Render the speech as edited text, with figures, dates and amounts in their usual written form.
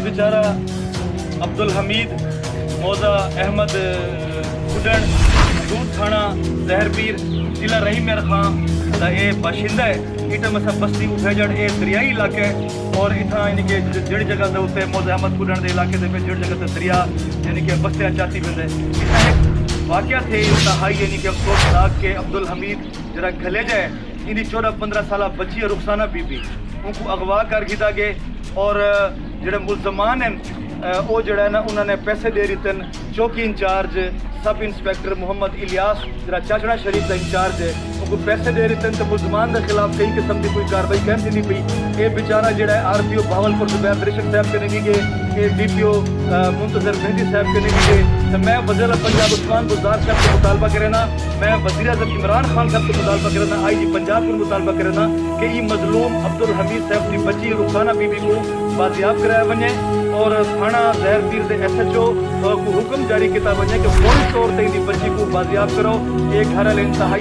बेचारा अब्दुल हमीद मौजा अहमद कुडन दूध थाना जहरपीर जिला रहीम मेर खां का ये बाशिंदा है। इटा मसा बस्ती उठेजड़ ये दरियाई इलाका है और इतना यानी कि जड़ी जगह के उत्ते मौजा अहमद कुडन के इलाके से जड़ी जगह से दरिया यानी कि बस्तियाँ चाहती बंदे वाक़या थे इंतहाई यानी कि अफसोसनाक के अब्दुल हमीद जरा खले जाए इन्हीं 14-15 साल बच्ची रुखसाना बीबी उनको अगवा कर गिदा गए और जड़े मुलजमान हैं वो जड़ा है ना उन्होंने पैसे दे रही चौकी in charge sub inspector Mohammad Ilyas जरा चाचड़ा शरीफ का इंचार्ज है उनको पैसे दे रहे तो मुलजमान के खिलाफ कई किस्म की कोई कार्रवाई कहती नहीं पई। ये बेचारा जड़ा है RPO भावलपुर जुबैर दरिशन साहब के नहीं गए, ये DPO मुंतजर मेहदी साहब के नहीं गए, तो मैं वज़ीर पंजाब उस्मान बुज़दार साहब से मुतालबा करना, मैं वज़ीर आज़म इमरान खान साहब से मुतालबा करना, IG पंजाब को मुतालबा करना कि ये मजलूम अब्दुल हमीद साहब की बच्ची रुखसाना बीबी को बाजियाब कराया वने और थाना जहरपीर के SHO को हुक्म जारी किया वने कि फौरी तौर पर बच्ची को बाजियाब करो। एक घर इंतहाई